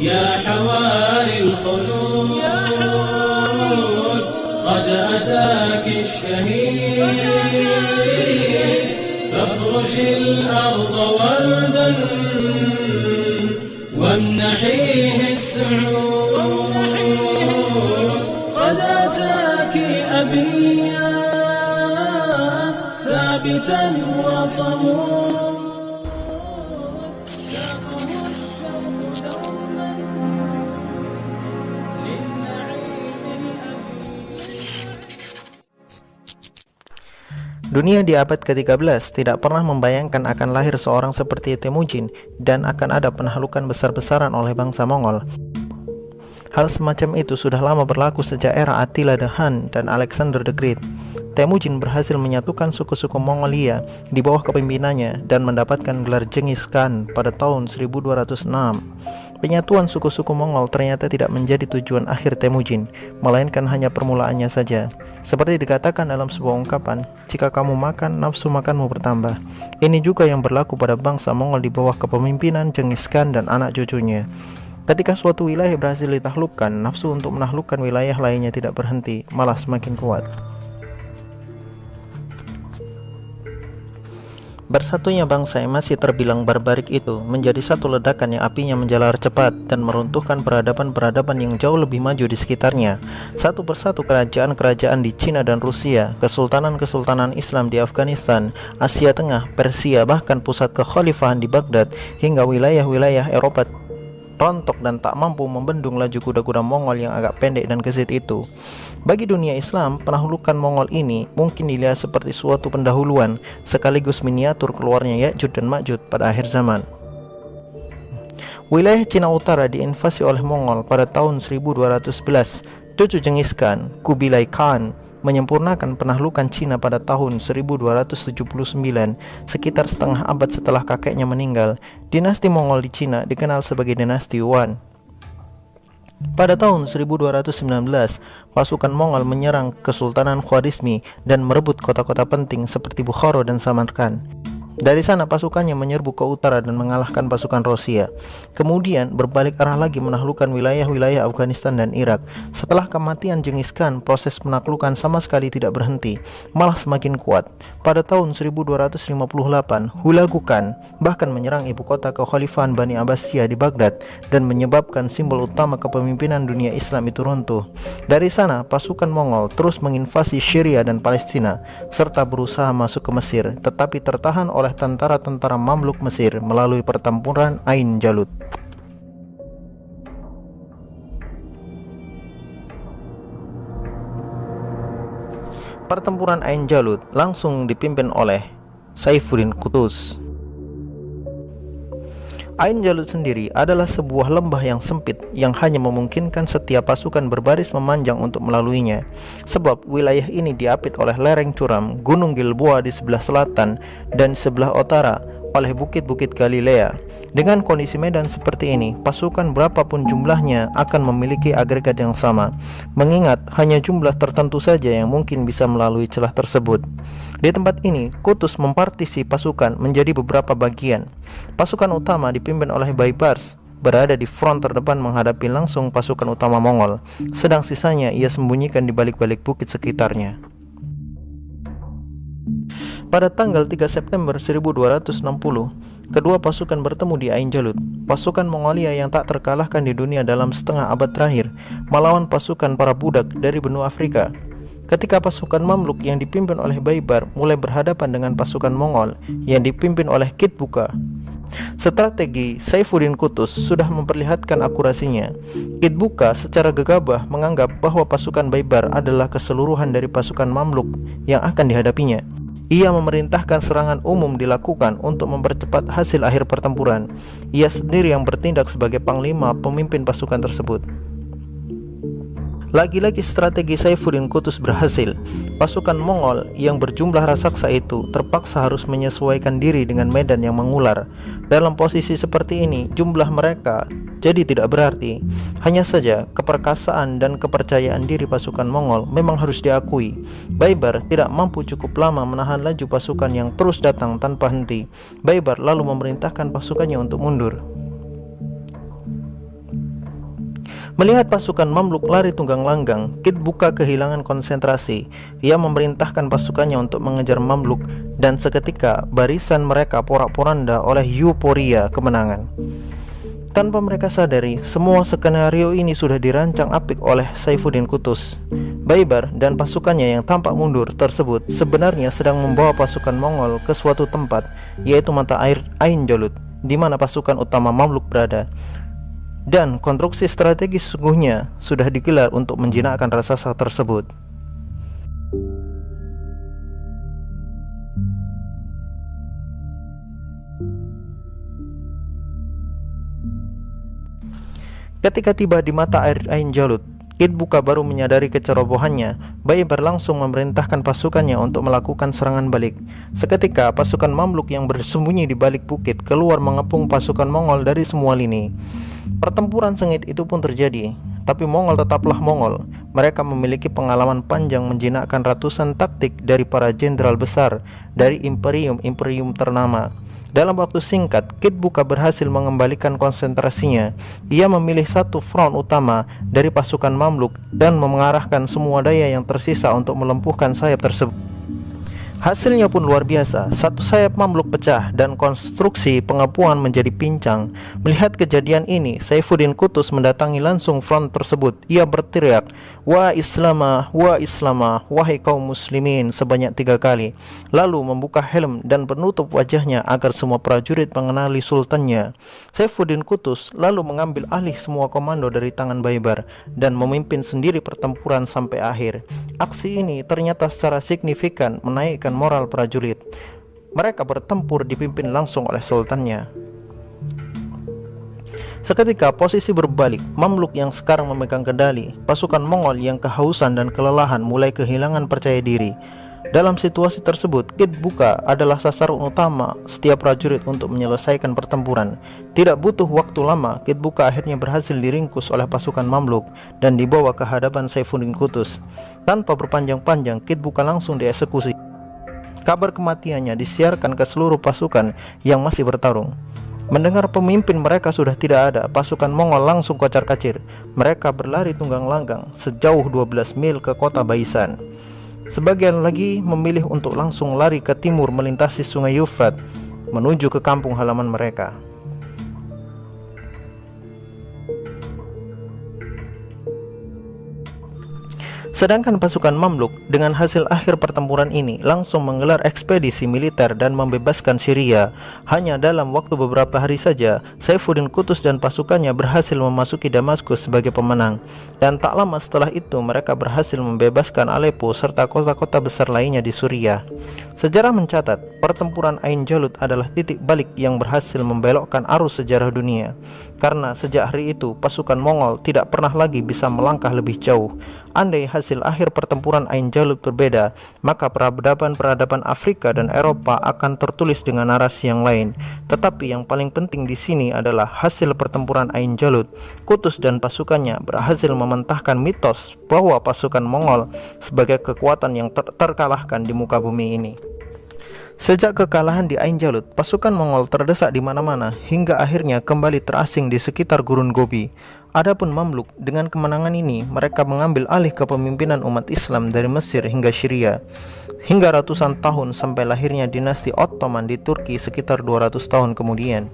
يا حواري الخلود قد أتاك الشهيد فافرش الأرض وردا وامنحيه السعود قد أتاك أبيا ثابتا وصمود Dunia di abad ke-13 tidak pernah membayangkan akan lahir seorang seperti Temujin dan akan ada penaklukan besar-besaran oleh bangsa Mongol. Hal semacam itu sudah lama berlaku sejak era Attila the Hun dan Alexander the Great. Temujin berhasil menyatukan suku-suku Mongolia di bawah kepemimpinannya dan mendapatkan gelar Genghis Khan pada tahun 1206. Penyatuan suku-suku Mongol ternyata tidak menjadi tujuan akhir Temujin, melainkan hanya permulaannya saja. Seperti dikatakan dalam sebuah ungkapan, jika kamu makan, nafsu makanmu bertambah. Ini juga yang berlaku pada bangsa Mongol di bawah kepemimpinan Genghis Khan dan anak cucunya. Ketika suatu wilayah berhasil ditaklukkan, nafsu untuk menaklukkan wilayah lainnya tidak berhenti, malah semakin kuat. Bersatunya bangsa yang masih terbilang barbarik itu menjadi satu ledakan yang apinya menjalar cepat dan meruntuhkan peradaban-peradaban yang jauh lebih maju di sekitarnya. Satu persatu kerajaan-kerajaan di Cina dan Rusia, kesultanan-kesultanan Islam di Afghanistan, Asia Tengah, Persia, bahkan pusat kekhalifahan di Baghdad hingga wilayah-wilayah Eropa rontok dan tak mampu membendung laju kuda-kuda Mongol yang agak pendek dan gesit itu. Bagi dunia Islam, penaklukan Mongol ini mungkin dilihat seperti suatu pendahuluan sekaligus miniatur keluarnya Ya'juj dan Ma'juj pada akhir zaman. Wilayah Cina Utara diinvasi oleh Mongol pada tahun 1211. Cucu Genghis Khan, Kubilai Khan, menyempurnakan penaklukan Cina pada tahun 1279, sekitar setengah abad setelah kakeknya meninggal. Dinasti Mongol di Cina dikenal sebagai dinasti Yuan. Pada tahun 1219, pasukan Mongol menyerang Kesultanan Khwarizmi dan merebut kota-kota penting seperti Bukhara dan Samarkand. Dari sana pasukannya menyerbu ke utara dan mengalahkan pasukan Rusia. Kemudian berbalik arah lagi menaklukkan wilayah-wilayah Afghanistan dan Irak. Setelah kematian Genghis Khan, proses penaklukan sama sekali tidak berhenti, malah semakin kuat. Pada tahun 1258, Hulagu Khan bahkan menyerang ibu kota kekhalifahan Bani Abbasiyah di Baghdad dan menyebabkan simbol utama kepemimpinan dunia Islam itu runtuh. Dari sana, pasukan Mongol terus menginvasi Syria dan Palestina serta berusaha masuk ke Mesir, tetapi tertahan oleh tentara-tentara Mamluk Mesir melalui pertempuran Ain Jalut. Pertempuran Ain Jalut langsung dipimpin oleh Saifuddin Qutuz. Ain Jalut sendiri adalah sebuah lembah yang sempit yang hanya memungkinkan setiap pasukan berbaris memanjang untuk melaluinya. Sebab wilayah ini diapit oleh lereng curam Gunung Gilboa di sebelah selatan dan sebelah utara oleh bukit-bukit Galilea. Dengan kondisi medan seperti ini, pasukan berapapun jumlahnya akan memiliki agregat yang sama, mengingat hanya jumlah tertentu saja yang mungkin bisa melalui celah tersebut. Di tempat ini, Qutuz mempartisi pasukan menjadi beberapa bagian. Pasukan utama dipimpin oleh Baibars, berada di front terdepan menghadapi langsung pasukan utama Mongol, sedang sisanya ia sembunyikan di balik-balik bukit sekitarnya. Pada tanggal 3 September 1260, kedua pasukan bertemu di Ain Jalut. Pasukan Mongolia yang tak terkalahkan di dunia dalam setengah abad terakhir melawan pasukan para budak dari benua Afrika. Ketika pasukan Mamluk yang dipimpin oleh Baibar mulai berhadapan dengan pasukan Mongol yang dipimpin oleh Kitbuka, strategi Saifuddin Qutuz sudah memperlihatkan akurasinya. Kitbuka secara gegabah menganggap bahwa pasukan Baibar adalah keseluruhan dari pasukan Mamluk yang akan dihadapinya. Ia memerintahkan serangan umum dilakukan untuk mempercepat hasil akhir pertempuran. Ia sendiri yang bertindak sebagai panglima pemimpin pasukan tersebut. Lagi-lagi strategi Saifuddin Qutuz berhasil. Pasukan Mongol yang berjumlah raksasa itu terpaksa harus menyesuaikan diri dengan medan yang mengular. Dalam posisi seperti ini, jumlah mereka jadi tidak berarti. Hanya saja, keperkasaan dan kepercayaan diri pasukan Mongol memang harus diakui. Baibar tidak mampu cukup lama menahan laju pasukan yang terus datang tanpa henti. Baibar lalu memerintahkan pasukannya untuk mundur. Melihat pasukan Mamluk lari tunggang langgang, Kitbuka kehilangan konsentrasi. Ia memerintahkan pasukannya untuk mengejar Mamluk, dan seketika barisan mereka porak-poranda oleh euforia kemenangan. Tanpa mereka sadari, semua skenario ini sudah dirancang apik oleh Saifuddin Qutuz. Baibars dan pasukannya yang tampak mundur tersebut sebenarnya sedang membawa pasukan Mongol ke suatu tempat, yaitu mata air Ain Jalut, di mana pasukan utama Mamluk berada. Dan konstruksi strategis sesungguhnya sudah digelar untuk menjinakkan raksasa tersebut. Ketika tiba di mata air Ain Jalut, Kitbuka baru menyadari kecerobohannya. Baibars langsung memerintahkan pasukannya untuk melakukan serangan balik. Seketika pasukan Mamluk yang bersembunyi di balik bukit keluar mengepung pasukan Mongol dari semua lini. Pertempuran sengit itu pun terjadi, tapi Mongol tetaplah Mongol. Mereka memiliki pengalaman panjang menjinakkan ratusan taktik dari para jenderal besar dari imperium-imperium ternama. Dalam waktu singkat, Kitbuka berhasil mengembalikan konsentrasinya. Ia memilih satu front utama dari pasukan Mamluk dan mengarahkan semua daya yang tersisa untuk melumpuhkan sayap tersebut. Hasilnya pun luar biasa. Satu sayap Mamluk pecah dan konstruksi pengepungan menjadi pincang. Melihat kejadian ini, Saifuddin Qutuz mendatangi langsung front tersebut. Ia berteriak, "Wa Islamah, wa Islamah, wahai kaum muslimin," sebanyak 3 kali. Lalu membuka helm dan menutup wajahnya agar semua prajurit mengenali sultannya. Saifuddin Qutuz lalu mengambil alih semua komando dari tangan Baibars dan memimpin sendiri pertempuran sampai akhir. Aksi ini ternyata secara signifikan menaikkan moral prajurit. Mereka bertempur dipimpin langsung oleh sultannya. Seketika posisi berbalik, Mamluk yang sekarang memegang kendali. Pasukan Mongol yang kehausan dan kelelahan mulai kehilangan percaya diri. Dalam situasi tersebut, Kitbuka adalah sasaran utama setiap prajurit untuk menyelesaikan pertempuran. Tidak butuh waktu lama, Kitbuka akhirnya berhasil diringkus oleh pasukan Mamluk dan dibawa ke hadapan Saifuddin Qutuz. Tanpa berpanjang-panjang, Kitbuka langsung dieksekusi. Kabar kematiannya disiarkan ke seluruh pasukan yang masih bertarung. Mendengar pemimpin mereka sudah tidak ada, pasukan Mongol langsung kocar-kacir. Mereka berlari tunggang langgang sejauh 12 mil ke kota Baisan. Sebagian lagi memilih untuk langsung lari ke timur melintasi sungai Yufrat menuju ke kampung halaman mereka. Sedangkan pasukan Mamluk dengan hasil akhir pertempuran ini langsung menggelar ekspedisi militer dan membebaskan Syria. Hanya dalam waktu beberapa hari saja, Saifuddin Qutuz dan pasukannya berhasil memasuki Damaskus sebagai pemenang. Dan tak lama setelah itu mereka berhasil membebaskan Aleppo serta kota-kota besar lainnya di Suriah. Sejarah mencatat, pertempuran Ain Jalut adalah titik balik yang berhasil membelokkan arus sejarah dunia. Karena sejak hari itu, pasukan Mongol tidak pernah lagi bisa melangkah lebih jauh. Andai hasil akhir pertempuran Ain Jalut berbeda, maka peradaban-peradaban Afrika dan Eropa akan tertulis dengan narasi yang lain. Tetapi yang paling penting di sini adalah hasil pertempuran Ain Jalut. Qutuz dan pasukannya berhasil mementahkan mitos bahwa pasukan Mongol sebagai kekuatan yang terkalahkan di muka bumi ini. Sejak kekalahan di Ain Jalut, pasukan Mongol terdesak di mana-mana hingga akhirnya kembali terasing di sekitar Gurun Gobi. Adapun Mamluk, dengan kemenangan ini mereka mengambil alih kepemimpinan umat Islam dari Mesir hingga Syria. Hingga ratusan tahun sampai lahirnya dinasti Ottoman di Turki sekitar 200 tahun kemudian.